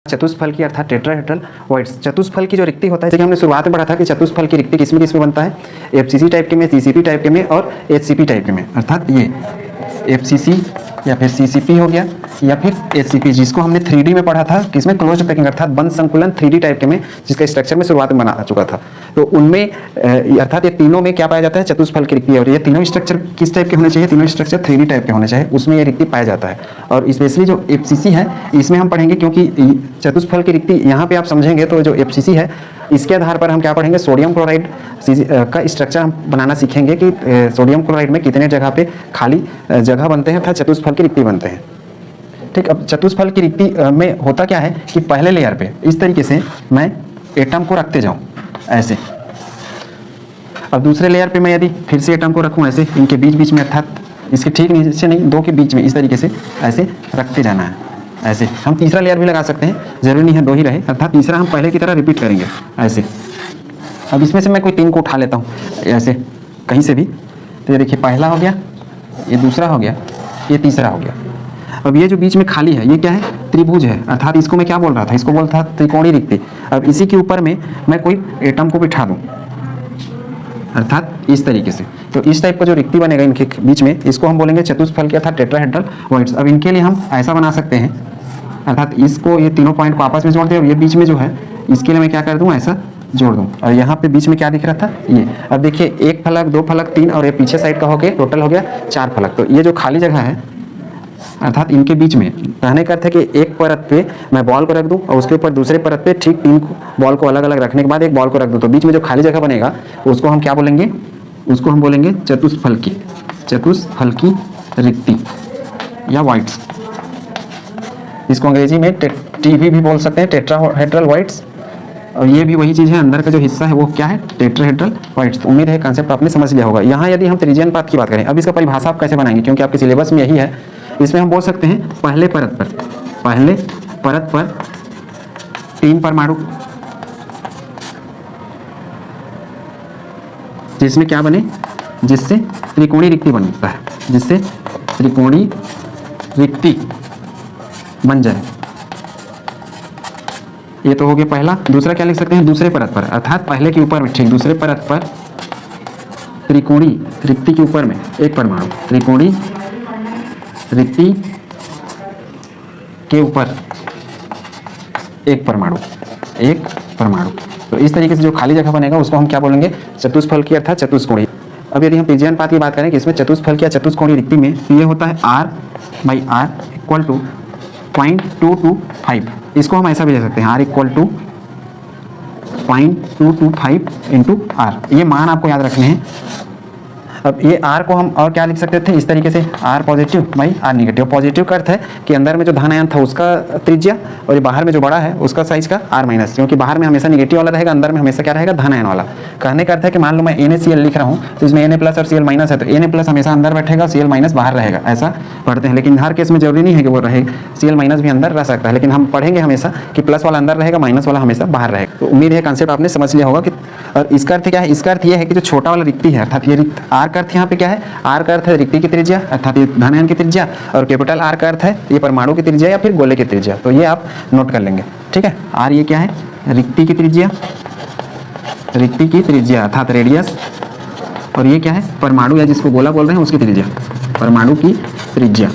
चतुष्फल की अर्थात tetrahedral voids. चतुष्फल की जो रिक्ति होता है, जैसे कि हमने शुरुआत में पढ़ा था कि चतुष्फल की रिक्ति किसमें किसमें बनता है, एफसीसी टाइप के में, सीसीपी टाइप के में और एचसीपी टाइप के में। अर्थात ये एफसीसी या फिर सीसीपी हो गया या फिर एचसीपी, जिसको हमने 3D में पढ़ा था किसमें, क्लोज पैकिंग अर्थात बंद संकुलन 3D टाइप के में, जिसका स्ट्रक्चर में शुरुआत में बना चुका था। तो उनमें अर्थात ये तीनों में क्या पाया जाता है, चतुष्फल की रिक्ति। और ये तीनों स्ट्रक्चर किस टाइप के होने चाहिए, तीनों स्ट्रक्चर 3D टाइप के होने चाहिए, उसमें ये रिक्ति पाया जाता है। और स्पेशली जो एफसीसी है इसमें हम पढ़ेंगे, क्योंकि चतुष्फल की रिक्ति यहाँ पे आप समझेंगे तो जो एफसीसी है इसके आधार पर हम क्या पढ़ेंगे, सोडियम क्लोराइड का स्ट्रक्चर हम बनाना सीखेंगे कि सोडियम क्लोराइड में कितने जगह पे खाली जगह बनते हैं अर्थात चतुष्फल की रिक्ति बनते हैं। ठीक, अब चतुष्फल की रिक्ति में होता क्या है कि पहले लेयर पे इस तरीके से मैं एटम को रखते जाऊं ऐसे, अब दूसरे लेयर पे मैं यदि फिर से एटम को रखूं ऐसे, इनके बीच बीच में अर्थात इसके ठीक नीचे नहीं, दो के बीच में इस तरीके से ऐसे रखते जाना है ऐसे। हम तीसरा लेयर भी लगा सकते हैं, जरूरी नहीं है दो ही रहे, अर्थात तीसरा हम पहले की तरह रिपीट करेंगे ऐसे। अब इसमें से मैं कोई 3 को उठा लेता हूँ ऐसे कहीं से भी, तो ये देखिए पहला हो गया, ये दूसरा हो गया, ये तीसरा हो गया। अब ये जो बीच में खाली है ये क्या है, त्रिभुज है, अर्थात इसको मैं क्या बोल रहा था, इसको बोलता था त्रिकोणीय रिक्ति। अब इसी के ऊपर में मैं कोई एटम को बिठा दूं अर्थात इस तरीके से, तो इस टाइप का जो रिक्ति बनेगा इनके बीच में, इसको हम बोलेंगे चतुष्फल के अर्थात टेट्राहेड्रल वॉइड्स। अब इनके लिए हम ऐसा बना सकते हैं, अर्थात इसको ये तीनों पॉइंट को आपस में जोड़ दें और ये बीच में जो है इसके लिए मैं क्या कर दूं, ऐसा जोड़ दूं। और यहाँ पे बीच में क्या दिख रहा था ये, अब देखिए 1 फलक 2 फलक 3 और ये पीछे साइड का हो गया टोटल हो गया 4 फलक। तो ये जो खाली जगह है अर्थात इनके बीच में कहने का अर्थ है कि एक परत पे मैं बॉल को रख दूं और उसके ऊपर दूसरे परत पे ठीक 3 बॉल को अलग अलग रखने के बाद एक बॉल को रख दूं, तो बीच में जो खाली जगह बनेगा उसको हम क्या बोलेंगे, उसको हम बोलेंगे चतुष्फल की रिक्ति या वॉइड्स। इसको अंग्रेजी में टीवी भी बोल सकते हैं, टेट्राहेड्रल वॉइड्स। और ये भी वही चीज़ है, अंदर का जो हिस्सा है वो क्या है, टेट्राहेड्रल वॉइड्स। तो उम्मीद है कंसेप्ट आपने समझ लिया होगा। यहाँ यदि हम त्रिज्यीय अनुपात की बात करें, अब इसका परिभाषा आप कैसे बनाएंगे, क्योंकि आपके सिलेबस में यही है, इसमें हम बोल सकते हैं पहले परत पर 3 परमाणु, जिसमें क्या बने, जिससे त्रिकोणीय रिक्ति बनता है, जिससे त्रिकोणीय रिक्ति बन जाए। ये तो हो गया पहला। दूसरा क्या लिख सकते हैं, दूसरे परत पर, अर्थात पहले के ऊपर में ठीक दूसरे परत पर त्रिकोणीय रिक्ति के ऊपर में एक परमाणु, त्रिकोणीय रिक्ति के ऊपर एक परमाणु। तो इस तरीके से जो खाली जगह बनेगा उसको हम क्या बोलेंगे, चतुष्फल की अर्थात चतुष्कोणीय। अब यदि हम त्रिज्यीय अनुपात की बात करें कि इसमें चतुष्फल की या चतुष्कोणीय रिक्ति में ये होता है R/R इक्वल टू 0.225। इसको हम ऐसा भी ले सकते हैं, R equal to 0.225 into R। ये मान आपको याद रखने हैं। अब ये R को हम और क्या लिख सकते थे, इस तरीके से R positive by R negative. Positive का अर्थ है कि अंदर में जो धन आयन था उसका त्रिज्या और ये बाहर में जो बड़ा है उसका साइज का R माइनस, क्योंकि बाहर में हमेशा निगेटिव वाला रहेगा, अंदर में हमेशा क्या रहेगा, धन आयन वाला। कहने का अर्थ है कि मान लो मैं NaCl लिख रहा हूँ तो इसमें Na प्लस और Cl माइनस है, तो Na प्लस हमेशा अंदर बैठेगा, Cl माइनस बाहर रहेगा, ऐसा पढ़ते हैं। लेकिन हर केस में जरूरी नहीं है कि वो रहे, Cl माइनस भी अंदर रह सकता है, लेकिन हम पढ़ेंगे हमेशा कि प्लस वाला अंदर रहेगा, माइनस वाला हमेशा बाहर रहेगा। तो उम्मीद है कंसेप्ट आपने समझ लिया होगा कि, और इसका अर्थ क्या है, इसका अर्थ ये है कि जो छोटा वाला रिक्ति है अर्थात ये R का अर्थ यहाँ पे क्या है, R का अर्थ है रिक्ति की त्रिज्या अर्थात ये धन आयन की त्रिज्या, और कैपिटल R का अर्थ है ये परमाणु की त्रिज्या या फिर गोले की त्रिज्या। तो ये आप नोट कर लेंगे, ठीक है। R ये क्या है, रिक्ति की त्रिज्या अर्थात रेडियस, और ये क्या है, परमाणु या जिसको गोला बोल रहे हैं उसकी त्रिज्या, परमाणु की त्रिज्या।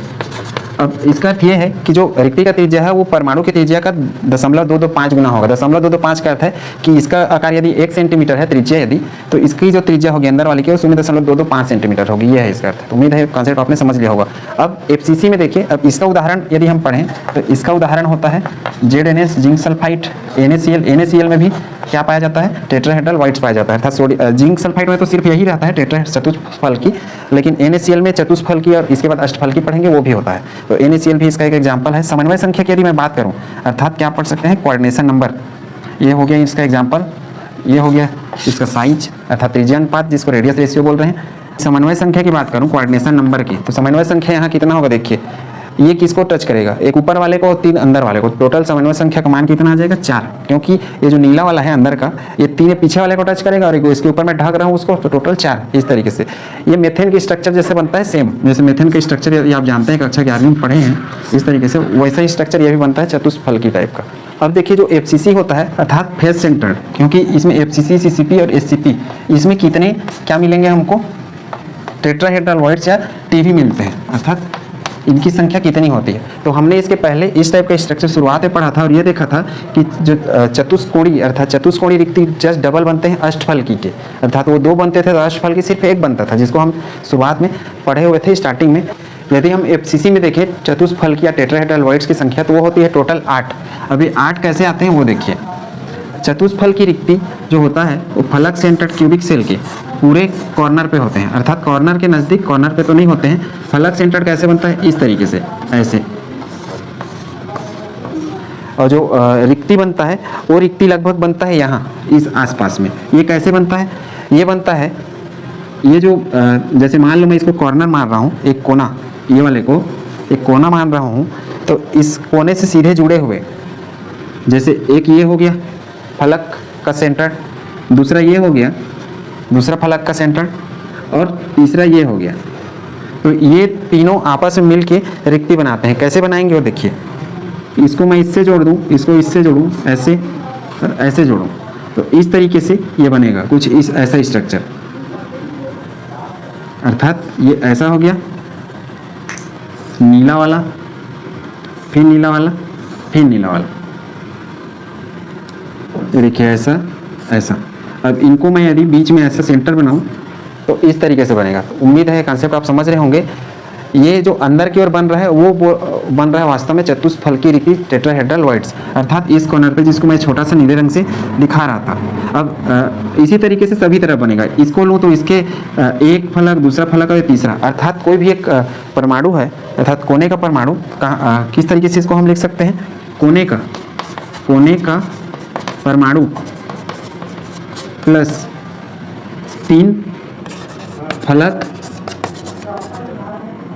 अब इसका अर्थ ये है कि जो रिक्ति का त्रिज्या है वो परमाणु की त्रिज्या का 0.225 गुना होगा। 0.225 का अर्थ है कि इसका आकार यदि 1 सेंटीमीटर है त्रिज्या यदि, तो इसकी जो त्रिज्या होगी अंदर वाली की 0.225 सेंटीमीटर होगी, ये है इसका अर्थ। तो उम्मीद है कॉन्सेप्ट आपने समझ लिया होगा। अब एफसीसी में देखिए, अब इसका उदाहरण यदि हम पढ़ें तो इसका उदाहरण होता है ZNS जिंक सल्फाइड, NaCl में भी क्या पाया जाता है, टेट्राहेड्रल वॉइड्स पाया जाता है। अर्थात जिंक सल्फाइड में तो सिर्फ यही रहता है चतुष्फल की, लेकिन NaCl में चतुष्फल की और इसके बाद अष्टफल की पढ़ेंगे, वो भी होता है। तो NaCl भी इसका एक एग्जाम्पल है। समन्वय संख्या की यदि मैं बात करूं अर्थात क्या पढ़ सकते हैं, कोऑर्डिनेशन नंबर, ये हो गया इसका एग्जाम्पल, ये हो गया इसका साइज अर्थात त्रिज्यीय अनुपात जिसको रेडियस रेशियो बोल रहे हैं। समन्वय संख्या की बात करूं कोऑर्डिनेशन नंबर की, तो समन्वय संख्या यहाँ कितना होगा, देखिए ये किसको टच करेगा, एक ऊपर वाले को और 3 अंदर वाले को। टोटल समन्वय संख्या का मान कितना आ जाएगा, 4, क्योंकि ये जो नीला वाला है अंदर का ये 3 पीछे वाले को टच करेगा और इसके ऊपर मैं ढक रहा हूँ उसको, तो टोटल 4। इस तरीके से ये मेथेन की स्ट्रक्चर जैसे बनता है, सेम जैसे मेथेन का स्ट्रक्चर यदि आप जानते हैं कक्षा 11वीं में पढ़े हैं, इस तरीके से वैसा ही स्ट्रक्चर ये भी बनता है चतुष्फल की टाइप का। अब देखिए जो FCC होता है अर्थात फेस सेंटर्ड, क्योंकि इसमें FCC, CCP और SCP, इसमें कितने क्या मिलेंगे हमको, टेट्राहेड्रल वॉइड्स या टीवी मिलते हैं, अर्थात इनकी संख्या कितनी होती है। तो हमने इसके पहले इस टाइप का स्ट्रक्चर शुरुआत में पढ़ा था और ये देखा था कि जो चतुष्कोणीय अर्थात चतुष्कोणीय रिक्ति जस्ट डबल बनते हैं अष्टफलकी के, अर्थात वो 2 बनते थे तो अष्टफलकी सिर्फ 1 बनता था, जिसको हम शुरुआत में पढ़े हुए थे स्टार्टिंग में। यदि हम FCC में देखें चतुष्फलकी या टेट्राहेड्रल वॉइड्स की संख्या तो वो होती है टोटल 8। अभी 8 कैसे आते हैं वो देखिए। चतुष्फल की रिक्ति जो होता है वो फलक सेंटर्ड क्यूबिक सेल के पूरे कॉर्नर पे होते हैं, अर्थात कॉर्नर के नज़दीक, कॉर्नर पे तो नहीं होते हैं। फलक सेंटर्ड कैसे बनता है, इस तरीके से, ऐसे। और जो रिक्ति बनता है वो रिक्ति लगभग बनता है यहाँ इस आसपास में। ये कैसे बनता है, ये बनता है, ये जो जैसे मान लो मैं इसको कॉर्नर मान रहा हूँ, एक कोना, ये वाले को एक कोना मान रहा हूँ, तो इस कोने से सीधे जुड़े हुए, जैसे एक ये हो गया फलक का सेंटर, दूसरा ये हो गया दूसरा फलक का सेंटर, और तीसरा ये हो गया। तो ये तीनों आपस में मिलके रिक्ति बनाते हैं। कैसे बनाएंगे वो देखिए। इसको मैं इससे जोड़ दूँ, इसको इससे जोड़ूँ, ऐसे और ऐसे जोड़ूँ, तो इस तरीके से ये बनेगा कुछ इस ऐसा स्ट्रक्चर, अर्थात ये ऐसा हो गया, नीला वाला, फिर नीला वाला, फिर नीला वाला, ये देखिए ऐसा ऐसा। अब इनको मैं यदि बीच में ऐसा सेंटर बनाऊं तो इस तरीके से बनेगा। तो उम्मीद है कॉन्सेप्ट आप समझ रहे होंगे। ये जो अंदर की ओर बन रहा है वो बन रहा है वास्तव में चतुष्फलकी रिक्ति टेट्राहेड्रल वॉइड्स, अर्थात इस कॉर्नर पे जिसको मैं छोटा सा नीले रंग से दिखा रहा था। अब इसी तरीके से सभी तरफ बनेगा। इसको लूँ तो इसके एक फलक, दूसरा फलक और तीसरा, अर्थात कोई भी एक परमाणु है, अर्थात कोने का परमाणु किस तरीके से इसको हम लिख सकते हैं, कोने का परमाणु प्लस 3 फलक,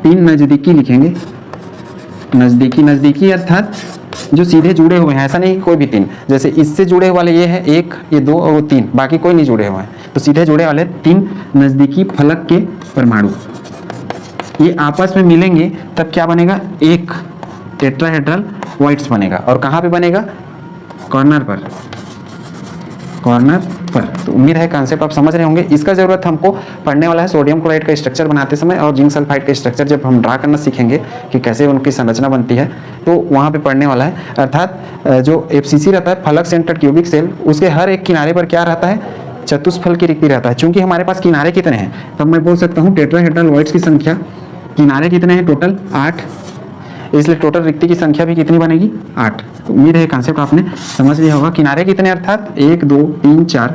3 नज़दीकी लिखेंगे, नज़दीकी अर्थात जो सीधे जुड़े हुए हैं, ऐसा नहीं कोई भी 3, जैसे इससे जुड़े वाले ये है 1, ये 2 और वो 3, बाकी कोई नहीं जुड़े हुए हैं, तो सीधे जुड़े वाले 3 नज़दीकी फलक के परमाणु ये आपस में मिलेंगे तब क्या बनेगा, एक टेट्राहेड्रल वॉइड्स बनेगा। और कहाँ पे बनेगा, कॉर्नर पर। तो उम्मीद है कॉन्सेप्ट आप समझ रहे होंगे। इसका ज़रूरत हमको पढ़ने वाला है सोडियम क्लोराइड का स्ट्रक्चर बनाते समय और जिंक सल्फाइड का स्ट्रक्चर जब हम ड्रा करना सीखेंगे कि कैसे उनकी संरचना बनती है, तो वहाँ पे पढ़ने वाला है। अर्थात जो FCC रहता है फलक सेंटर्ड क्यूबिक सेल, उसके हर एक किनारे पर क्या रहता है, चतुष्फल की रिक्ति रहता है। चूंकि हमारे पास किनारे कितने हैं, तब मैं बोल सकता हूँ टेट्राहेड्रल वॉइड्स की संख्या, किनारे कितने हैं, टोटल 8, इसलिए टोटल रिक्ति की संख्या भी कितनी बनेगी, 8। तो उम्मीद है कॉन्सेप्ट आपने समझ लिया होगा। किनारे कितने, अर्थात 1 2 3 4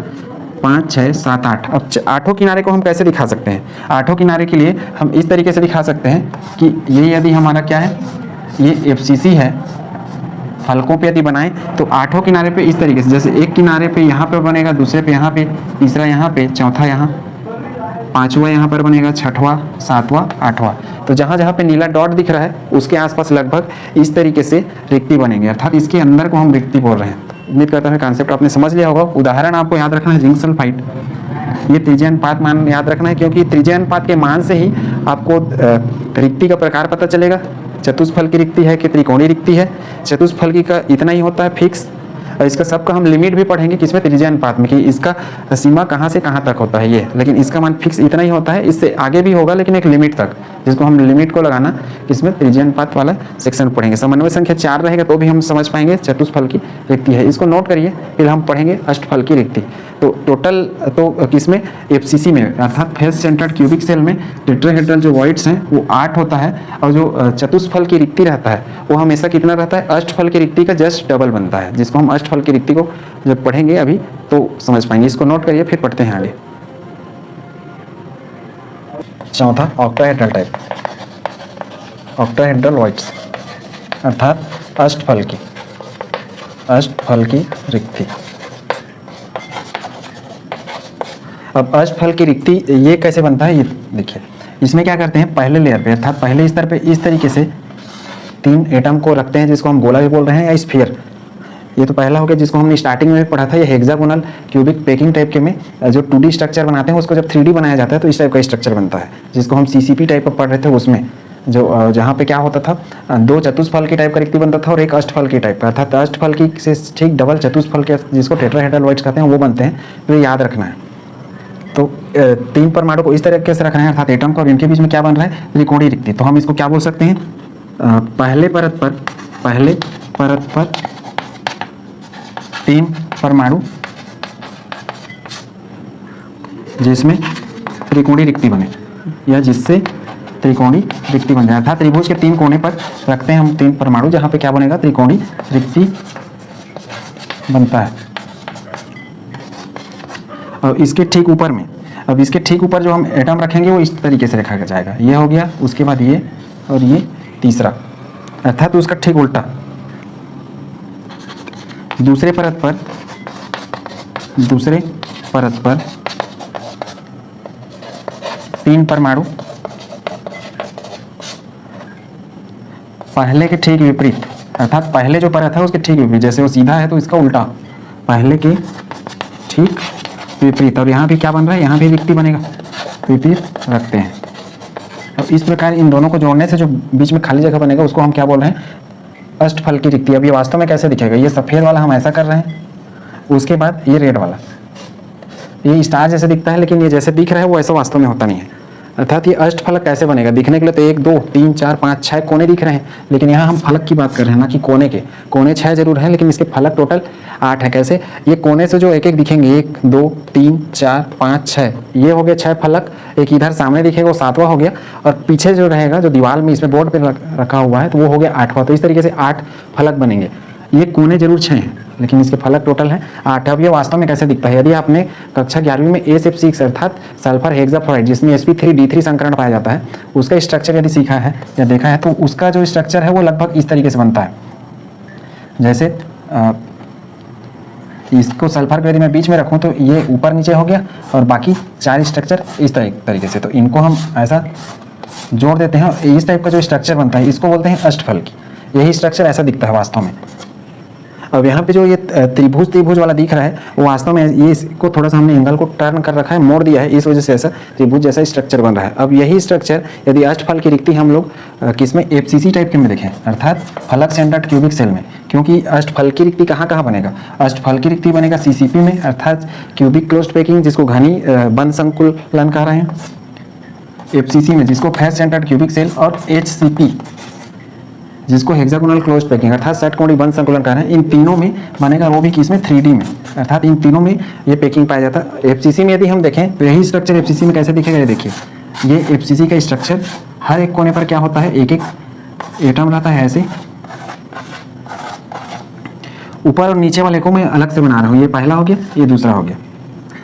5 6 7 8। अब 8 किनारे को हम कैसे दिखा सकते हैं, 8 किनारे के लिए हम इस तरीके से दिखा सकते हैं कि ये यदि हमारा क्या है, ये FCC है, फलकों पे यदि बनाएं तो 8 किनारे पे इस तरीके से, जैसे एक किनारे पे यहाँ पे बनेगा, दूसरे पे यहाँ पे, तीसरा यहाँ पे, चौथा यहाँ, 5वां यहाँ पर बनेगा, 6वां, 7वां, 8वां। तो जहाँ जहाँ पे नीला डॉट दिख रहा है उसके आसपास लगभग इस तरीके से रिक्ति बनेंगे, अर्थात इसके अंदर को हम रिक्ति बोल रहे हैं। उम्मीद करता हूँ कॉन्सेप्ट आपने समझ लिया होगा। उदाहरण आपको याद रखना है जिंक सल्फाइड, ये त्रिज्य अनुपात मान याद रखना है, क्योंकि त्रिज्य अनुपात के मान से ही आपको रिक्ति का प्रकार पता चलेगा, चतुष्फल की रिक्ति है कि त्रिकोणीय रिक्ति है। चतुष्फल की का इतना ही होता है फिक्स, और इसका सबका हम लिमिट भी पढ़ेंगे किसमें, त्रिज्य अनुपात में, कि इसका सीमा कहाँ से कहाँ तक होता है ये, लेकिन इसका मान फिक्स इतना ही होता है, इससे आगे भी होगा लेकिन एक लिमिट तक, जिसको हम लिमिट को लगाना किसमें, त्रिज्य अनुपात वाला सेक्शन पढ़ेंगे। समन्वय संख्या 4 रहेगा तो भी हम समझ पाएंगे चतुष्फल की रिक्ति है। इसको नोट करिए, फिर हम पढ़ेंगे अष्टफल की रिक्ति। तो टोटल तो किसमें, FCC में, अर्थात फेस सेंटर्ड क्यूबिक सेल में टेट्राहेड्रल जो वॉइड्स हैं वो 8 होता है, और जो चतुष्फल की रिक्ति रहता है वो हमेशा कितना रहता है, अष्टफल की रिक्ति का जस्ट डबल बनता है, जिसको हम अष्टफल की रिक्ति को जब पढ़ेंगे अभी तो समझ पाएंगे। इसको नोट करिए, फिर पढ़ते हैं आगे। चौथा ऑक्टाहेड्रल टाइप, ऑक्टाहेड्रल वॉइड्स, अर्थात अष्टफल की रिक्ति। अब अष्टफल की रिक्ति ये कैसे बनता है, ये देखिए। इसमें क्या करते हैं, पहले लेयर पे, अर्थात पहले स्तर पे इस तरीके से 3 एटम को रखते हैं, जिसको हम गोला भी बोल रहे हैं या स्फीयर। ये तो पहला हो गया, जिसको हमने स्टार्टिंग में पढ़ा था, ये हेक्सागोनल क्यूबिक पैकिंग टाइप के में जो 2D स्ट्रक्चर बनाते हैं, उसको जब 3D बनाया जाता है तो इस टाइप का स्ट्रक्चर बनता है, जिसको हम CCP टाइप का पढ़ रहे थे उसमें, जो जहाँ पे क्या होता था, दो चतुष्फलकी टाइप का रिक्ति बनता था और एक अष्टफलकी टाइप का, अर्थात अष्टफलकी से ठीक डबल चतुष्फलकी जिसको टेट्राहेड्रल वॉइड्स कहते हैं वो बनते हैं। तो ये याद रखना है। तो 3 परमाणु को इस तरीके से रखना है, अर्थात एटम को, और इनके बीच में क्या बन रहा है, त्रिकोणीय रिक्ति। तो हम इसको क्या बोल सकते हैं, पहले परत पर 3 परमाणु जिसमें त्रिकोणीय रिक्ति बने, या जिससे त्रिकोणीय रिक्ति बन जाए, अर्थात त्रिभुज के 3 कोने पर रखते हैं हम 3 परमाणु, जहां पे क्या बनेगा, त्रिकोणीय रिक्ति बनता है। और इसके ठीक ऊपर में, अब इसके ठीक ऊपर जो हम एटम रखेंगे वो इस तरीके से रखा जाएगा। ये हो गया, उसके बाद ये, और ये तीसरा, अर्थात उसका ठीक उल्टा। दूसरे परत पर 3 परमाणु पहले के ठीक विपरीत, अर्थात पहले जो परत है उसके ठीक विपरीत, जैसे वो सीधा है तो इसका उल्टा, पहले के ठीक विपरीत। और यहाँ भी क्या बन रहा है, यहाँ भी रिक्ति बनेगा, विपरीत रखते हैं। और इस प्रकार इन दोनों को जोड़ने से जो बीच में खाली जगह बनेगा उसको हम क्या बोल रहे हैं, अष्टफलकी रिक्ति। अब ये वास्तव में कैसे दिखेगा, ये सफ़ेद वाला हम ऐसा कर रहे हैं, उसके बाद ये रेड वाला, ये स्टार जैसे दिखता है, लेकिन ये जैसे दिख रहा है वो ऐसा वास्तव में होता नहीं है। अर्थात ये अष्टफलक कैसे बनेगा, दिखने के लिए तो 1 2 3 4 5 6 कोने दिख रहे हैं, लेकिन यहाँ हम फलक की बात कर रहे हैं, ना कि कोने के। कोने 6 जरूर हैं, लेकिन इसके फलक टोटल 8 है। कैसे, ये कोने से जो एक एक दिखेंगे, 1 2 3 4 5 6, ये हो गए 6 फलक। एक इधर सामने दिखेगा वो 7वां हो गया, और पीछे जो रहेगा, जो दीवार में इसमें बोर्ड पर रखा हुआ है, तो वो हो गया 8वां। तो इस तरीके से 8 फलक बनेंगे। ये कोने जरूर 6 हैं, लेकिन इसके फलक टोटल है 8। अब ये वास्तव में कैसे दिखता है, यदि आपने कक्षा 11वीं में SF6 अर्थात सल्फर हेक्साफ्लोराइड, जिसमें sp3d3 संकरण पाया जाता है, उसका स्ट्रक्चर यदि सीखा है या देखा है, तो उसका जो स्ट्रक्चर है वो लगभग इस तरीके से बनता है। जैसे इसको सल्फर को यदि मैं बीच में रखूँ तो ये ऊपर नीचे हो गया, और बाकी 4 स्ट्रक्चर इस तरीके से। तो इनको हम ऐसा जोड़ देते हैं, और इस टाइप का जो स्ट्रक्चर बनता है इसको बोलते हैं अष्टफलकी। यही स्ट्रक्चर ऐसा दिखता है वास्तव में। अब यहाँ पे जो ये त्रिभुज वाला दिख रहा है, वो वास्तव में ये इसको थोड़ा सा हमने एंगल को टर्न कर रखा है, मोड़ दिया है, इस वजह से ऐसा त्रिभुज जैसा स्ट्रक्चर बन रहा है। अब यही स्ट्रक्चर यदि अष्टफल की रिक्ति हम लोग किसमें, FCC टाइप के में देखें, अर्थात फलक सेंटर्ड क्यूबिक सेल में। क्योंकि अष्टफल की रिक्ति कहाँ कहाँ बनेगा, अष्टफल की रिक्ति बनेगा CCP में, अर्थात क्यूबिक क्लोज्ड पैकिंग, जिसको घनी बंद संकुलन कह रहे हैं, FCC में जिसको फेस सेंटर्ड क्यूबिक सेल, और HCP जिसको हेक्सागोनल क्लोज्ड पैकिंग अर्थात षटकोणीय बंद संकुलन कह रहे हैं। इन तीनों में बनेगा, वो भी किसमें, 3D में, अर्थात इन तीनों में ये पैकिंग पाया जाता है। FCC में यदि हम देखें तो यही स्ट्रक्चर FCC में कैसे दिखेगा, ये देखिए, ये FCC का स्ट्रक्चर, हर एक कोने पर क्या होता है, एक एक एटम रहता है ऐसे। ऊपर और नीचे वाले को मैं अलग से बना रहा हूँ, ये पहला हो गया, ये दूसरा हो गया,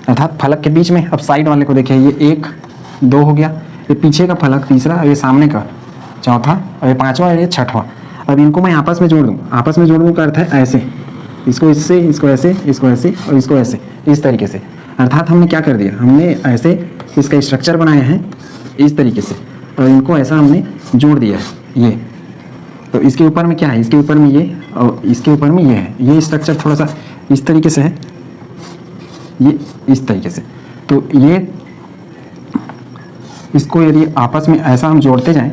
अर्थात फलक के बीच में। अब साइड वाले को देखिए, ये 1 2 हो गया, ये पीछे का फलक तीसरा, ये सामने का चौथा, और ये 5वां, और ये 6वां। अब इनको मैं आपस में जोड़ दूँ, आपस में जोड़ने का अर्थ है ऐसे, इसको इससे, इसको ऐसे, इसको ऐसे, और इसको ऐसे, इस तरीके से। अर्थात हमने क्या कर दिया, हमने ऐसे इसका स्ट्रक्चर बनाया है इस तरीके से, और इनको ऐसा हमने जोड़ दिया है। ये तो इसके ऊपर में क्या है, इसके ऊपर में ये, और इसके ऊपर में ये है। ये स्ट्रक्चर थोड़ा सा इस तरीके से है, ये इस तरीके से। तो ये इसको यदि आपस में ऐसा हम जोड़ते जाएं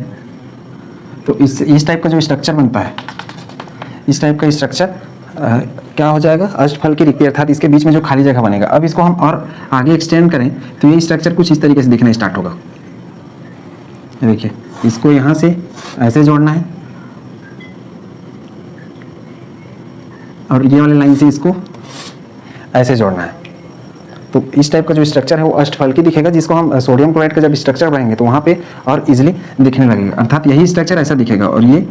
तो इस टाइप का जो स्ट्रक्चर बनता है, इस टाइप का स्ट्रक्चर क्या हो जाएगा, अष्टफल की रिक्ति, अर्थात इसके बीच में जो खाली जगह बनेगा। अब इसको हम और आगे एक्सटेंड करें तो ये स्ट्रक्चर कुछ इस तरीके से दिखना स्टार्ट होगा। देखिए, इसको यहाँ से ऐसे जोड़ना है, और ये वाले लाइन से इसको ऐसे जोड़ना है। तो इस टाइप का जो स्ट्रक्चर है वो अष्टफलकी दिखेगा, जिसको हम सोडियम क्लोराइड का जब स्ट्रक्चर बनाएंगे तो वहाँ पे और इजीली दिखने लगेगा। अर्थात यही स्ट्रक्चर ऐसा दिखेगा, और ये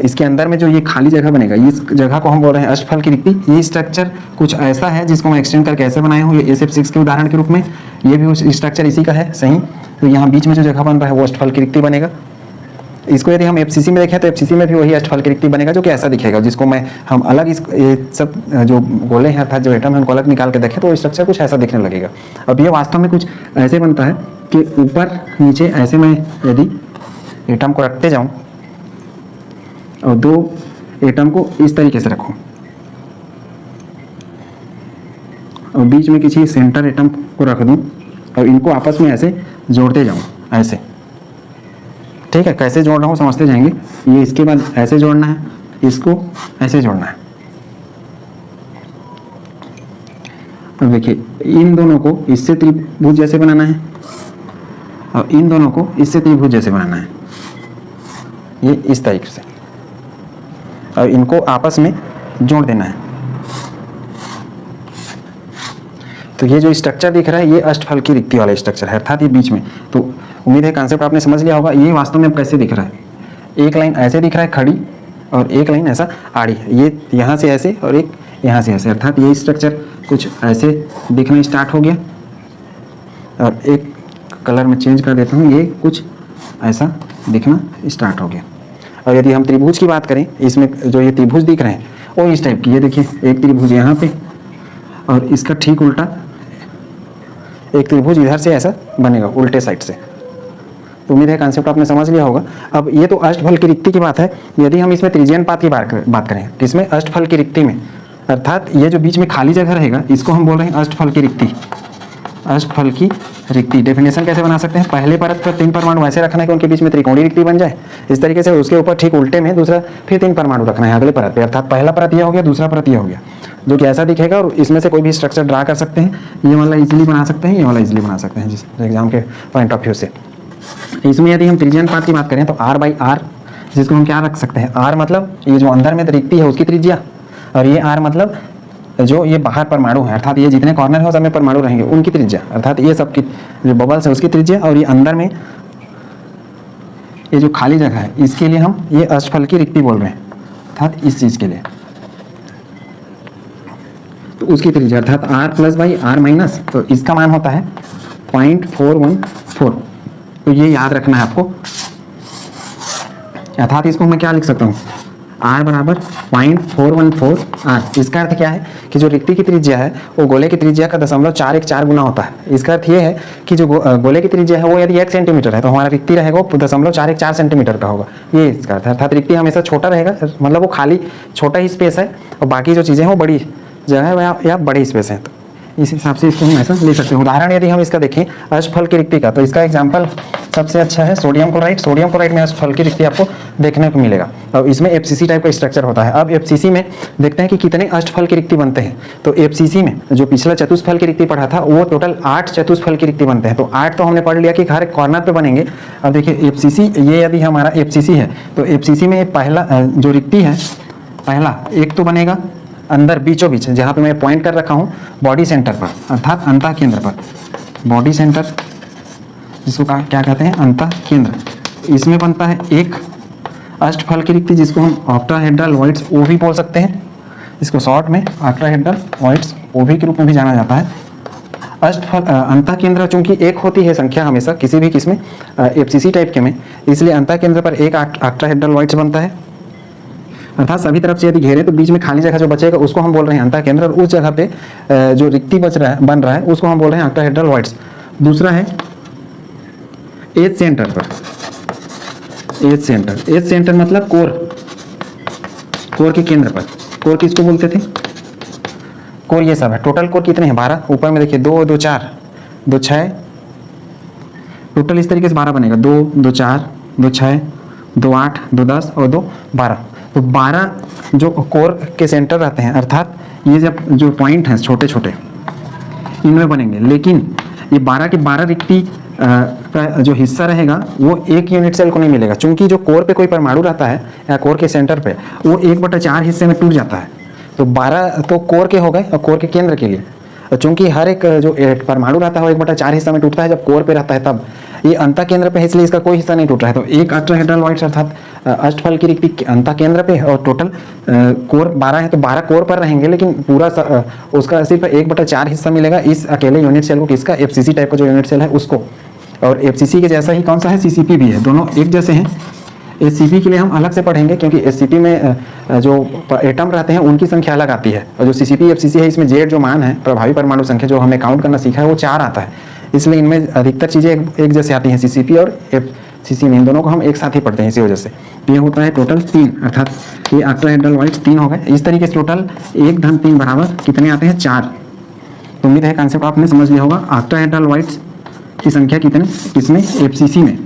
इसके अंदर में जो ये खाली जगह बनेगा, इस जगह को हम बोल रहे हैं अष्टफल की रिक्ति। ये स्ट्रक्चर कुछ ऐसा है जिसको मैं एक्सटेंड करके ऐसे बनाया हूँ, ये SF6 के उदाहरण के रूप में। ये भी उस स्ट्रक्चर इसी का है, सही। तो यहाँ बीच में जो जगह बन रहा है वो अष्टफल की रिक्ति बनेगा। इसको यदि हम FCC में देखें तो FCC में भी वही अष्टफल की रिक्ति बनेगा, जो कि ऐसा दिखेगा, जिसको मैं हम अलग ये सब जो गोले हैं अर्थात जो एटम है उनको अलग निकाल के देखें तो स्ट्रक्चर कुछ ऐसा दिखने लगेगा। अब ये वास्तव में कुछ ऐसे बनता है कि ऊपर नीचे ऐसे मैं यदि एटम को रखते जाऊँ और 2 एटम को इस तरीके से रखूँ, और बीच में किसी सेंटर एटम को रख दूँ, और इनको आपस में ऐसे जोड़ते जाऊँ ऐसे, ठीक है, कैसे जोड़ रहा हूँ समझते जाएंगे। ये इसके बाद ऐसे जोड़ना है, इसको ऐसे जोड़ना है। अब देखिए इन दोनों को इससे त्रिभुज जैसे बनाना है और इन दोनों को इससे त्रिभुज जैसे बनाना है, ये इस तरीके से, और इनको आपस में जोड़ देना है। तो ये जो स्ट्रक्चर दिख रहा है ये अष्टफल की रिक्ति वाला स्ट्रक्चर है, अर्थात ये बीच में। तो उम्मीद है कॉन्सेप्ट आपने समझ लिया होगा। ये वास्तव में अब कैसे दिख रहा है, एक लाइन ऐसे दिख रहा है खड़ी और एक लाइन ऐसा आड़ी है, ये यहाँ से ऐसे और एक यहाँ से ऐसे, अर्थात ये स्ट्रक्चर कुछ ऐसे दिखना स्टार्ट हो गया। और एक कलर में चेंज कर देता हूँ, ये कुछ ऐसा दिखना स्टार्ट हो गया। और यदि हम त्रिभुज की बात करें, इसमें जो ये त्रिभुज दिख रहे हैं वो इस टाइप की, ये देखिए एक त्रिभुज यहाँ पे और इसका ठीक उल्टा एक त्रिभुज इधर से ऐसा बनेगा उल्टे साइड से। तो उम्मीद है कॉन्सेप्ट आपने समझ लिया होगा। अब ये तो अष्टफल की रिक्ति की बात है। यदि हम इसमें त्रिज्यीय अनुपात की बात करें, इसमें अष्टफल की रिक्ति में, अर्थात ये जो बीच में खाली जगह रहेगा इसको हम बोल रहे हैं अष्टफल की रिक्ति। अष्टफल की रिक्ति डेफिनेशन कैसे बना सकते हैं, पहले परत पर 3 परमाणु वैसे रखना है कि उनके बीच में त्रिकोणीय रिक्ति बन जाए, इस तरीके से उसके ऊपर ठीक उल्टे में दूसरा फिर 3 परमाणु रखना है अगले परत पे, अर्थात पहला परत यह हो गया, दूसरा परत यह हो गया, जो कि ऐसा दिखेगा। और इसमें से कोई भी स्ट्रक्चर ड्रा कर सकते हैं, ये वाला इजीली बना सकते हैं, ये वाला इजीली बना सकते हैं जिस एग्जाम के पॉइंट ऑफ व्यू से। इसमें यदि हम त्रिज्यीय अनुपात की बात करें तो r/r, जिसको हम क्या रख सकते हैं, r मतलब ये जो अंदर में रिक्ति है उसकी त्रिज्या, और ये r मतलब जो ये बाहर परमाणु है, अर्थात ये जितने कॉर्नर है सब में परमाणु रहेंगे उनकी त्रिज्या, अर्थात ये सब की जो बबल्स है उसकी त्रिज्या, और ये अंदर में ये जो खाली जगह है इसके लिए हम ये अष्टफल की रिक्ति बोल रहे हैं, अर्थात इस चीज के लिए तो उसकी त्रिज्या अर्थात r+r-, तो इसका मान होता है 0.414। तो ये याद रखना है आपको, अर्थात इसको मैं क्या लिख सकता हूँ, r बराबर 0.414r। इसका अर्थ क्या है कि जो रिक्ति की त्रिज्या है वो गोले की त्रिज्या का 0.414 गुना होता है। इसका अर्थ ये है कि जो गोले की त्रिज्या है वो यदि 1 सेंटीमीटर है तो हमारा रिक्ति रहेगा वो 0.414 सेंटीमीटर का होगा, ये इसका अर्थ है। अर्थात रिक्ति हमेशा छोटा रहेगा, मतलब वो खाली छोटा ही स्पेस है और बाकी जो चीज़ें हैं वो बड़ी जगह है या बड़े स्पेस हैं। तो इस हिसाब से इसको हम ऐसा ले सकते हैं। उदाहरण यदि हम इसका देखें अष्टफल की रिक्ति का, तो इसका एग्जाम्पल सबसे अच्छा है सोडियम क्लोराइड। सोडियम क्लोराइड में अष्टफल की रिक्ति आपको देखने को मिलेगा और इसमें एफसीसी टाइप का स्ट्रक्चर होता है। अब एफसीसी में देखते हैं कि कितने अष्टफल की रिक्ति बनते हैं। तो एफसीसी में जो पिछला चतुष्फल की रिक्ति पढ़ा था वो टोटल 8 चतुष्फल की रिक्ति बनते हैं। तो 8 तो हमने पढ़ लिया कि हर एक कॉर्नर पे बनेंगे। अब देखिए एफसीसी, ये यदि हमारा एफसीसी है तो एफसीसी में पहला जो रिक्ति है, पहला एक तो बनेगा अंदर बीचों बीच, जहाँ पे मैं पॉइंट कर रखा हूँ बॉडी सेंटर पर, अर्थात अंतः केंद्र पर, बॉडी सेंटर जिसको क्या कहते हैं, अंतः केंद्र। इसमें बनता है एक अष्टफल की रिक्ति जिसको हम ऑक्टाहेड्रल वॉइड्स ओवी बोल सकते हैं। इसको शॉर्ट में ऑक्टाहेड्रल वॉइड्स ओवी के रूप में भी जाना जाता है। अष्टफल अंतः केंद्र चूंकि एक होती है संख्या हमेशा किसी भी किस्म एफसीसी टाइप के में, इसलिए अंतः केंद्र पर एक ऑक्टाहेड्रल वॉइड्स बनता है। अर्थात सभी तरफ से यदि घेरे तो बीच में खाली जगह जो बचेगा उसको हम बोल रहे हैं अंतः केंद्र, और उस जगह पे जो रिक्ति बन रहा है उसको हम बोल रहे हैं ऑक्टाहेड्रल वॉइड्स। दूसरा है एज सेंटर पर, एज सेंटर। एज सेंटर मतलब कोर के केंद्र पर। कोर किसको बोलते थे, कोर ये सब है। टोटल कोर कितने हैं, 12। ऊपर में देखिए 2 2 4 2 6, टोटल इस तरीके से 12 बनेगा। 2 2 4 2 6 2 8 2 10 और 2 12। तो 12 जो कोर के सेंटर रहते हैं, अर्थात ये जब जो पॉइंट हैं छोटे छोटे इनमें बनेंगे, लेकिन ये 12 की 12 रिक्ति का जो हिस्सा रहेगा वो एक यूनिट सेल को नहीं मिलेगा, क्योंकि जो कोर पे कोई परमाणु रहता है या कोर के सेंटर पे वो 1/4 हिस्से में टूट जाता है। तो 12 तो कोर के हो गए और कोर के केंद्र के लिए, चूंकि हर एक जो परमाणु रहता है वो 1/4 हिस्सा में टूटता है जब कोर पे रहता है, तब ये अंतः केंद्र पे है इसलिए इसका कोई हिस्सा नहीं टूट रहा है। तो एक ऑक्टाहेड्रल वॉइड्स अर्थात अष्टफल की रिक्ति अंतः केंद्र पे और टोटल कोर 12 है तो 12 कोर पर रहेंगे, लेकिन पूरा उसका सिर्फ 1/4 हिस्सा मिलेगा इस अकेले यूनिट सेल को, किसका, एफसीसी टाइप का जो यूनिट सेल है उसको। और एफसीसी के जैसा ही कौन सा है, सीसीपी भी है, दोनों एक जैसे हैं। एससीपी के लिए हम अलग से पढ़ेंगे क्योंकि एससीपी में जो एटम रहते हैं उनकी संख्या अलग आती है, और जो सीसीपी एफसीसी है इसमें जेड जो मान है प्रभावी परमाणु संख्या जो हमें काउंट करना सीखा है वो 4 आता है, इसलिए इनमें अधिकतर चीज़ें एक जैसे आती हैं। सीसीपी और एफसीसी में इन दोनों को हम एक साथ ही पढ़ते हैं इसी वजह से। ये होता है टोटल 3, अर्थात ये ऑक्टाहेड्रल वॉइड्स 3 हो गए। इस तरीके से टोटल 1 धन 3 बराबर कितने आते हैं, 4। तो उम्मीद है कॉन्सेप्ट आपने समझ लिया होगा। ऑक्टाहेड्रल वॉइड्स की संख्या कितने, किसमें, एफसीसी में।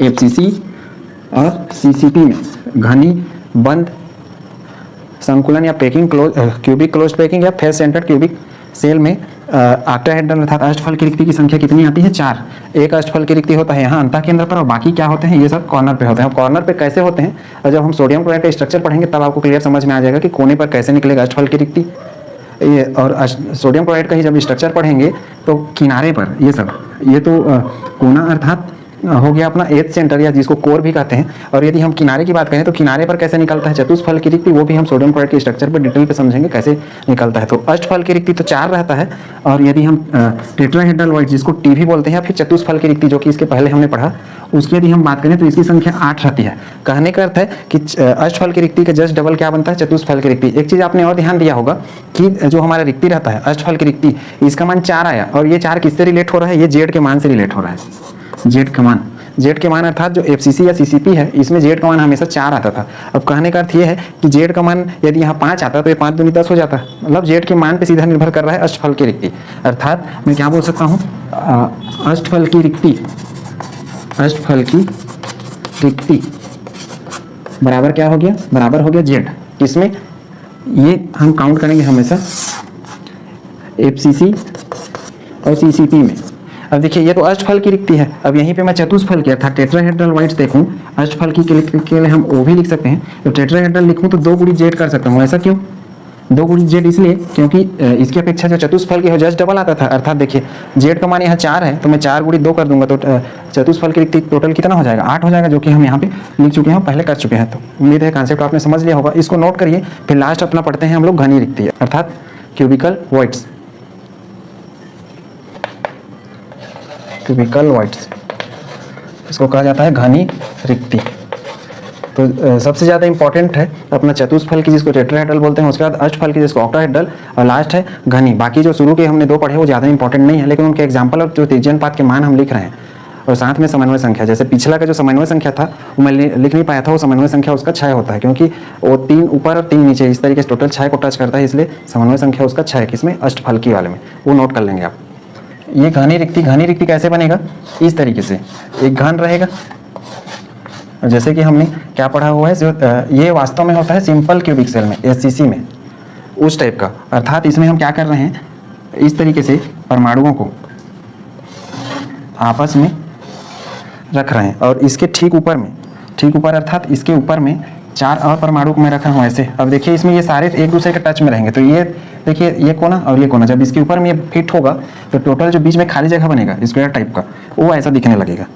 FCC और CCP में घनी बंद संकुलन या पैकिंग क्यूबिक क्लोज पैकिंग या फेस सेंटर्ड क्यूबिक सेल में ऑक्टाहेड्रल अर्थात अष्टफल की रिक्ति की संख्या कितनी आती है? 4। एक अष्टफल की रिक्ति होता है यहाँ अंतः केंद्र पर और बाकी क्या होते हैं? ये सब कॉर्नर पे होते हैं। अब कॉर्नर पे कैसे होते हैं और जब हम सोडियम क्लोराइड का स्ट्रक्चर पढ़ेंगे तब आपको क्लियर समझ में आ जाएगा कि कोने पर कैसे निकलेगा अष्टफल की रिक्ति। ये और सोडियम क्लोराइड का ही जब स्ट्रक्चर पढ़ेंगे तो किनारे पर ये सब ये तो कोना अर्थात हो गया अपना एज सेंटर या जिसको कोर भी कहते हैं। और यदि हम किनारे की बात करें तो किनारे पर कैसे निकलता है चतुष्फल की रिक्ति, वो भी हम सोडियम क्लोराइड के स्ट्रक्चर पर डिटेल पे समझेंगे कैसे निकलता है। तो अष्टफल की रिक्ति तो 4 रहता है और यदि हम टेट्राहेड्रल वॉइड जिसको टी भी बोलते हैं या फिर चतुष्फल की रिक्ति जो कि इसके पहले हमने पढ़ा उसकी यदि हम बात करें तो इसकी संख्या 8 रहती है। कहने का अर्थ है कि अष्टफल की रिक्ति का जस्ट डबल क्या बनता है? चतुष्फल की रिक्ति। एक चीज़ आपने और ध्यान दिया होगा कि जो हमारा रिक्ति रहता है अष्टफल की रिक्ति इसका मान 4 आया और ये 4 किससे रिलेट हो रहा है? ये जेड के मान से रिलेट हो रहा है। जेड का मान, जेड के मान अर्थात जो FCC या CCP है इसमें जेड का मान हमेशा 4 आता था। अब कहने का अर्थ ये है कि जेड का मान यदि यहाँ 5 आता तो ये 5 दूनी 10 हो जाता। मतलब जेड के मान पे सीधा निर्भर कर रहा है अष्टफल की रिक्ति। अर्थात मैं क्या बोल सकता हूँ? अष्टफल की रिक्ति, अष्टफल की रिक्ति बराबर क्या हो गया? बराबर हो गया जेड। इसमें ये हम काउंट करेंगे हमेशा FCC और CCP में। अब देखिए ये तो अष्टफल की रिक्ति है। अब यहीं पे मैं चतुष्फल की अर्थात टेट्राहेड्रल वॉइड्स देखूं, अष्टफल की के लिए हम O भी लिख सकते हैं। तो टेट्राहेड्रल लिखूं तो 2 गुणी जेड कर सकता हूं। ऐसा क्यों? 2 गुणी जेड इसलिए क्योंकि इसकी अपेक्षा जो चतुष्फल की हो जस्ट डबल आता था। अर्थात देखिए जेड का मान यहाँ 4 है तो मैं 4 गुणी 2 कर दूंगा तो चतुष्फल की रिक्ति टोटल कितना हो जाएगा? 8 हो जाएगा, जो कि हम यहाँ पे लिख चुके हैं, पहले कर चुके हैं। तो उम्मीद है कॉन्सेप्ट आपने समझ लिया होगा। इसको नोट करिए। फिर लास्ट अपना पढ़ते हैं हम लोग घनी रिक्ति अर्थात क्यूबिकल वॉइड्स। क्यूबिकल वॉइड्स इसको कहा जाता है घनी रिक्ति। तो सबसे ज़्यादा इंपॉर्टेंट है अपना चतुष्फल की जिसको टेट्राहेड्रल बोलते हैं, उसके बाद अष्टफल की जिसको ऑक्टाहेड्रल और लास्ट है घनी। बाकी जो शुरू के हमने 2 पढ़े वो ज़्यादा इंपॉर्टेंट नहीं है, लेकिन उनके एग्जाम्पल और जो त्रिज्यीय अनुपात के मान हम लिख रहे हैं और साथ में समन्वय संख्या। जैसे पिछला का जो समन्वय संख्या था वो मैं लिख नहीं पाया था, वो समन्वय संख्या उसका 6 होता है क्योंकि वो 3 ऊपर और 3 नीचे इस तरीके से टोटल 6 को टच करता है, इसलिए समन्वय संख्या उसका 6 है। किसमें? अष्टफल की वाले में। वो नोट कर लेंगे आप। ये घनी रिक्ति कैसे बनेगा? इस तरीके से एक घन रहेगा, जैसे कि हमने क्या पढ़ा हुआ है, जो ये वास्तव में होता है सिंपल क्यूबिक सेल में SCC में उस टाइप का। अर्थात इसमें हम क्या कर रहे हैं, इस तरीके से परमाणुओं को आपस में रख रहे हैं और इसके ठीक ऊपर अर्थात इसके ऊपर में 4 और परमाणु को मैं रखा हूँ ऐसे। अब देखिए इसमें ये सारे एक दूसरे के टच में रहेंगे। तो ये देखिए ये कोना और ये कोना जब इसके ऊपर में ये फिट होगा तो टोटल जो बीच में खाली जगह बनेगा स्क्वायर टाइप का वो ऐसा दिखने लगेगा।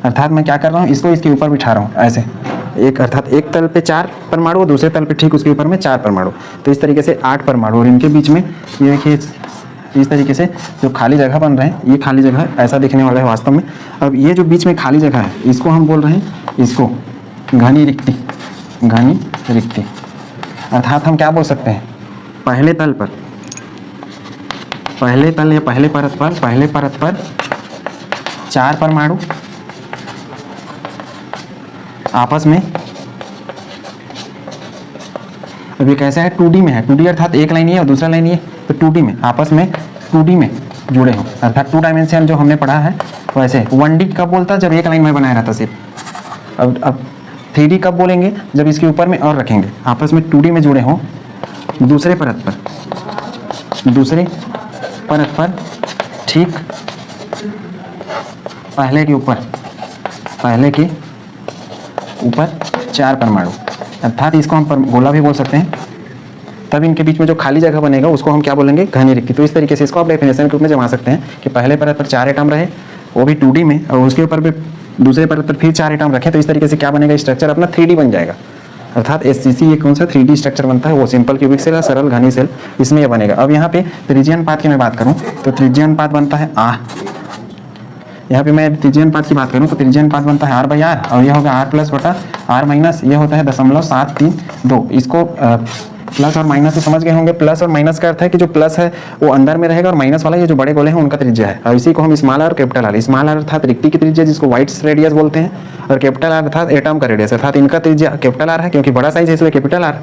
अर्थात मैं क्या कर रहा हूँ, इसको इसके ऊपर बिठा रहा हूँ ऐसे। एक अर्थात एक तल पे 4 परमाणु और दूसरे तल पे ठीक उसके ऊपर में 4 परमाणु। तो इस तरीके से 8 परमाणु और इनके बीच में ये देखिए इस तरीके से जो खाली जगह बन रहे हैं, ये खाली जगह ऐसा दिखने वाला है वास्तव में। अब ये जो बीच में खाली जगह है इसको हम बोल रहे हैं, इसको घनी रिक्ति। घनी रिक्ति अर्थात हम क्या बोल सकते हैं, पहले तल पर, पहले तल या पहले परत पर 4 परमाणु आपस में। अब ये कैसा है? 2D में है। 2D अर्थात एक लाइन ये और दूसरा लाइन ये, तो 2D में आपस में 2D में जुड़े हो। अर्थात 2 डायमेंशन जो हमने पढ़ा है वैसे 1D कब बोलता है? जब एक लाइन में बनाया रहता सिर्फ। अब 3D कब बोलेंगे? जब इसके ऊपर में और रखेंगे, आपस में 2D में जुड़े हों दूसरे परत पर ठीक पहले के ऊपर 4 परमाणु। अर्थात इसको हम गोला भी बोल सकते हैं। तब इनके बीच में जो खाली जगह बनेगा उसको हम क्या बोलेंगे? घनी रिक्ति। तो इस तरीके से इसको आप डेफिनेशन के रूप में जमा सकते हैं कि पहले परत पर 4 एटम रहे, वो भी 2D में, और उसके ऊपर भी दूसरे परत पर फिर 4 एटम रखें। तो इस तरीके से क्या बनेगा? स्ट्रक्चर अपना 3D बन जाएगा। अर्थात SCC ये कौन सा 3D स्ट्रक्चर बनता है? वो सिंपल क्यूबिक सेल या सरल घनी सेल, इसमें ये बनेगा। अब यहाँ पे त्रिज्यीय अनुपात की मैं बात करूँ तो त्रिज्यीय अनुपात बनता है यहाँ पे मैं त्रिज्यीय अनुपात की बात करूँ तो त्रिज्यीय अनुपात बनता है R/R और यह होगा R+/R-, ये होता है 0.732। इसको प्लस और माइनस तो समझ गए होंगे। प्लस और माइनस का अर्थ है कि जो प्लस है वो अंदर में रहेगा और माइनस वाला ये जो बड़े गोले हैं उनका त्रिज्या है। और इसी को हम स्मॉल आर और कैपिटल आर, स्मॉल आर अर्थात रिक्ति की त्रिज्या जिसको व्हाइट्स रेडियस बोलते हैं, और कैपिटल आर अर्थात एटम का रेडियस, अर्थात इनका त्रिज्या कैपिटल आर है क्योंकि बड़ा साइज है इसलिए कैपिटल आर,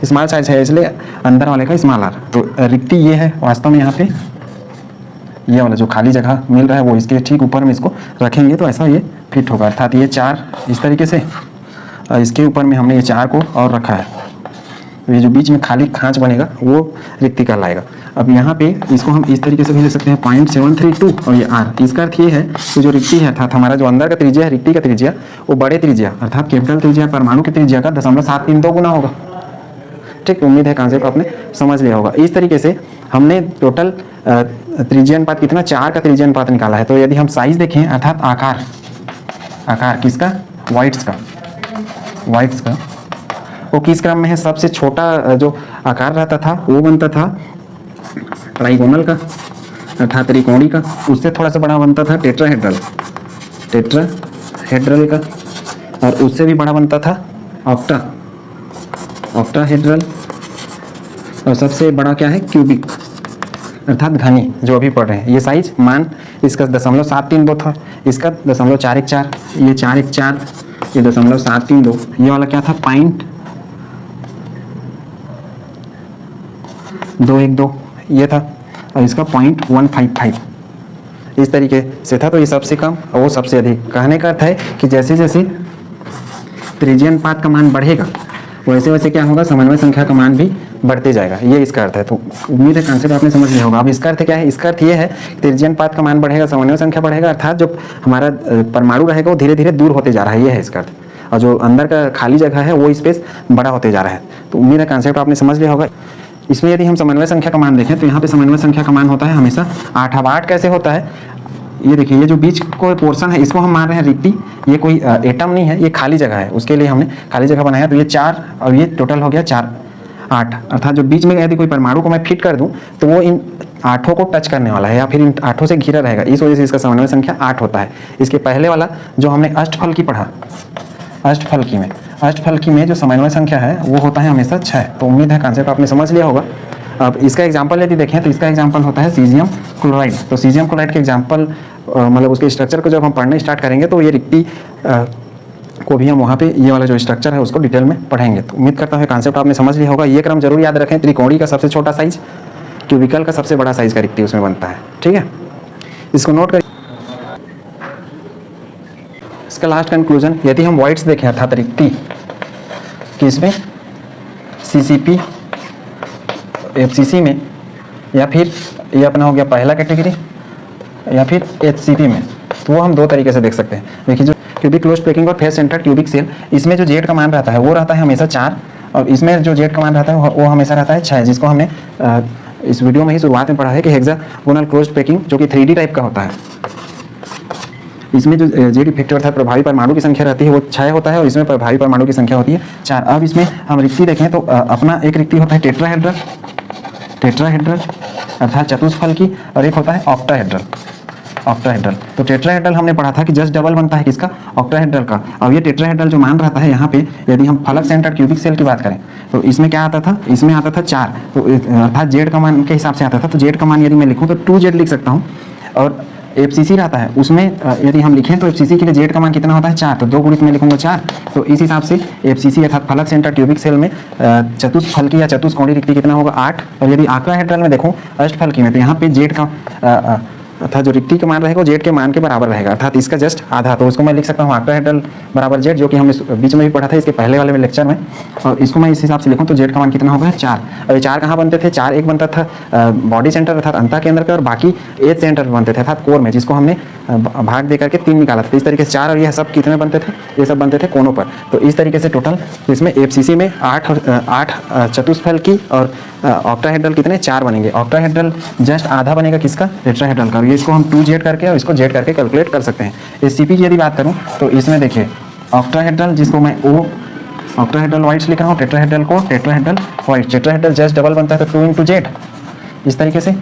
स्मॉल साइज है इसलिए अंदर वाले का स्मॉल आर। तो रिक्ति ये है वास्तव में यहाँ पे ये वाला जो खाली जगह मिल रहा है वो इसके ठीक ऊपर में इसको रखेंगे तो ऐसा ये फिट होगा, अर्थात ये 4 इस तरीके से, और इसके ऊपर में हमने ये 4 को और रखा है, तो ये जो बीच में खाली खांच बनेगा वो रिक्ति कहलाएगा। अब यहाँ पे इसको हम इस तरीके से भी लिख सकते हैं 0.732 और ये r, इसका अर्थ ये है कि जो रिक्ति है अर्थात हमारा जो अंदर का त्रिज्या है, रिक्ति का त्रिज्या, वो बड़े त्रिज्या अर्थात कैपिटल त्रिज्या परमाणु की त्रिज्या का 0.732 गुना होगा। ठीक, उम्मीद है कॉन्सेप्ट आपने समझ लिया होगा। इस तरीके से हमने टोटल त्रिज्या अनुपात कितना, 4 का त्रिज्या अनुपात निकाला है। तो यदि हम साइज देखें अर्थात आकार किसका, वाइट्स का वो किस क्रम में है, सबसे छोटा जो आकार रहता था वो बनता था ट्राइगोनल का अर्थात त्रिकोणी का, उससे थोड़ा सा बड़ा बनता था टेट्राहेड्रल का, और उससे भी बड़ा बनता था ऑक्टाहेड्रल, और सबसे बड़ा क्या है, क्यूबिक अर्थात घनी, जो अभी पढ़ रहे हैं। ये साइज मान इसका 0.732 था, इसका 0.414, ये 414, ये 0.732, ये वाला क्या था 0.212 ये था, और इसका 0.155 इस तरीके से था। तो ये सबसे कम और वो सबसे अधिक। कहने का अर्थ है कि जैसे जैसे त्रिज्या अनुपात का मान बढ़ेगा वैसे वैसे क्या होगा, समन्वय संख्या का मान भी बढ़ते जाएगा, ये इसका अर्थ है। तो उम्मीद है कॉन्सेप्ट आपने समझ लिया होगा। अब इसका अर्थ क्या है, इसका अर्थ ये है त्रिज्या अनुपात का मान बढ़ेगा, समन्वय संख्या बढ़ेगा, अर्थात जो हमारा परमाणु रहेगा वो धीरे धीरे दूर होते जा रहा है, ये है इसका अर्थ। और जो अंदर का खाली जगह है वो स्पेस बड़ा होते जा रहा है। तो उम्मीद है कॉन्सेप्ट आपने समझ लिया होगा। इसमें यदि हम समन्वय संख्या का मान देखें तो यहाँ पे समन्वय संख्या का मान होता है हमेशा 8। अब 8 कैसे होता है, ये देखिए, ये जो बीच को पोर्शन है इसको हम मान रहे हैं रिक्ति, ये कोई एटम नहीं है, ये खाली जगह है, उसके लिए हमने खाली जगह बनाया। तो ये 4 और ये टोटल हो गया 4, 8, अर्थात जो बीच में यदि कोई परमाणु को मैं फिट कर दूं तो वो इन 8 को टच करने वाला है या फिर इन 8 से घिरा रहेगा, इस वजह से इसका समन्वय संख्या 8 होता है। इसके पहले वाला जो हमने अष्टफलकी पढ़ा, अष्टफलकी में जो समन्वय संख्या है वो होता है हमेशा 6। तो उम्मीद है कॉन्सेप्ट आपने समझ लिया होगा। अब इसका एग्जांपल यदि देखें तो इसका एग्जांपल होता है सीजियम क्लोराइड। तो सीजियम क्लोराइड के एग्जांपल मतलब उसके स्ट्रक्चर को जब हम पढ़ना स्टार्ट करेंगे तो ये रिक्ति को भी हम वहाँ पे ये वाला जो स्ट्रक्चर है उसको डिटेल में पढ़ेंगे। तो उम्मीद करता हूँ कॉन्सेप्ट आपने समझ लिया होगा। ये क्रम जरूर याद रखें, त्रिकोणी का सबसे छोटा साइज, क्यूबिकल का सबसे बड़ा साइज का रिक्ति उसमें बनता है। ठीक है, इसको नोट करिए। इसका लास्ट कंक्लूजन, यदि हम वॉइड्स देखें अर्थात रिक्ति किसमें, सीसीपी, एफसीसी में, या फिर ये अपना हो गया पहला कैटेगरी, या फिर एचसीपी में, तो वो हम 2 तरीके से देख सकते हैं। देखिए, जो क्यूबिक क्लोज्ड पैकिंग और फेस सेंटर्ड क्यूबिक सेल, इसमें जो जेड का मान रहता है वो रहता है हमेशा 4, और इसमें जो जेड का मान रहता है वो हमेशा रहता है 6, जिसको हमने इस वीडियो में ही शुरुआत में पढ़ा है कि हेक्सागोनल क्लोज्ड पैकिंग, जो कि 3D टाइप का होता है। इसमें जो जेड इफेक्टिव अर्थात प्रभावी परमाणु की संख्या रहती है वो 6 होता है, और इसमें प्रभावी परमाणु की संख्या होती है 4। अब इसमें हम रिक्ति देखें तो अपना एक रिक्ति होता है टेट्राहेड्रल अर्थात चतुष्फलकी, और एक होता है ऑक्टाहेड्रल। तो टेट्राहेड्रल हमने पढ़ा था कि जस्ट डबल बनता है किसका, ऑक्टाहेड्रल का। अब ये टेट्राहेड्रल जो मान रहता है यहाँ पे, यदि हम फलक सेंटर्ड क्यूबिक सेल की बात करें तो इसमें क्या आता था, इसमें आता था 4, तो अर्थात जेड का मान के हिसाब से आता था। तो जेड का मान यदि मैं लिखूँ तो 2Z लिख सकता हूँ, और एफसीसी रहता है उसमें यदि हम लिखें तो एफसीसी के लिए जेड का मान कितना होता है 4, तो 2 गुणित में लिखूंगा 4। तो इस हिसाब से एफसीसी अर्थात फलक सेंटर क्यूबिक सेल में चतुष्फलकी या चतुष्कोणीय रिक्ति कितना होगा 8। और यदि ऑक्टाहेड्रल में देखूं अष्टफलकी में, तो यहाँ पे जेड का अर्थात जो रिक्ति का मान रहेगा वो जेड के मान के बराबर रहेगा, अर्थात इसका जस्ट आधा। तो उसको मैं लिख सकता हूँ ऑक्टाहेड्रल बराबर जेड, जो कि हमने बीच में भी पढ़ा था इसके पहले वाले में लेक्चर में। और इसको मैं इस हिसाब से लिखूँ तो जेड का मान कितना होगा 4। और ये 4 कहाँ बनते थे, 4 एक बनता था बॉडी सेंटर अर्थात अंतः केंद्र पे, और बाकी एज सेंटर बनते थे अर्थात कोर में, जिसको हमने भाग दे करके 3 निकाला था। इस तरीके से 4 और यह सब कितने बनते थे, ये सब बनते थे कोनों पर। तो इस तरीके से टोटल इसमें एफसीसी में 8 चतुष्फलकी और ऑक्टाहेड्रल कितने 4 बनेंगे। ऑक्टाहेड्रल जस्ट आधा बनेगा किसका, टेट्राहेड्रल का। ये इसको हम 2Z करके और इसको Z करके कैलकुलेट कर सकते हैं। एचसीपी की यदि बात करूं तो इसमें देखिए ऑक्टाहेड्रल, जिसको मैं ऑक्टाहेड्रल वाइट्स लिख रहा हूँ, टेट्राहेड्रल को tetrahedral voids, tetrahedral just double बनता है तो 2 × Z इस तरीके से,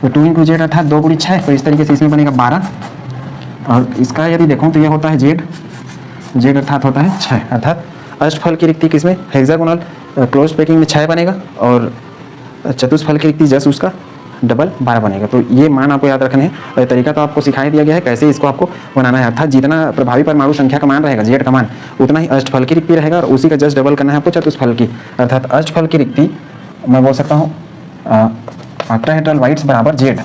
तो 2 × Z अर्थात 2 × 6, तो इस तरीके से इसमें बनेगा 12। और इसका यदि देखूँ तो ये होता है Z अर्थात होता है 6, अर्थात अष्टफल की रिक्ति किसमें, हेक्सागोनल क्लोज्ड पैकिंग में 6 बनेगा, और चतुष्फल की रिक्ति जस्ट उसका डबल 12 बनेगा। तो ये मान आपको याद रखने हैं, और तरीका तो आपको सिखाई दिया गया है कैसे इसको आपको बनाना है। अर्थात जितना प्रभावी परमाणु संख्या का मान रहेगा जेड का मान, उतना ही अष्टफल की रिक्ति रहेगा, और उसी का जस्ट डबल करना है आपको चतुष्फल की, अर्थात अष्टफल की रिक्ति मैं बोल सकता हूँ ऑक्टाहेड्रल वाइट्स बराबर जेड,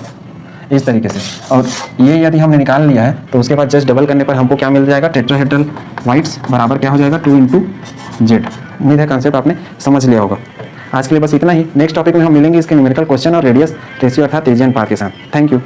इस तरीके से। और ये यदि हमने निकाल लिया है तो उसके बाद जस्ट डबल करने पर हमको क्या मिल जाएगा, टेट्राहेड्रल वाइड्स बराबर क्या हो जाएगा, 2 × Z। उम्मीद है कंसेप्ट आपने समझ लिया होगा। आज के लिए बस इतना ही। नेक्स्ट टॉपिक में हम मिलेंगे इसके न्यूमेरिकल क्वेश्चन और रेडियस रेशियो अर्थात रीजन पाथ के साथ। Thank you.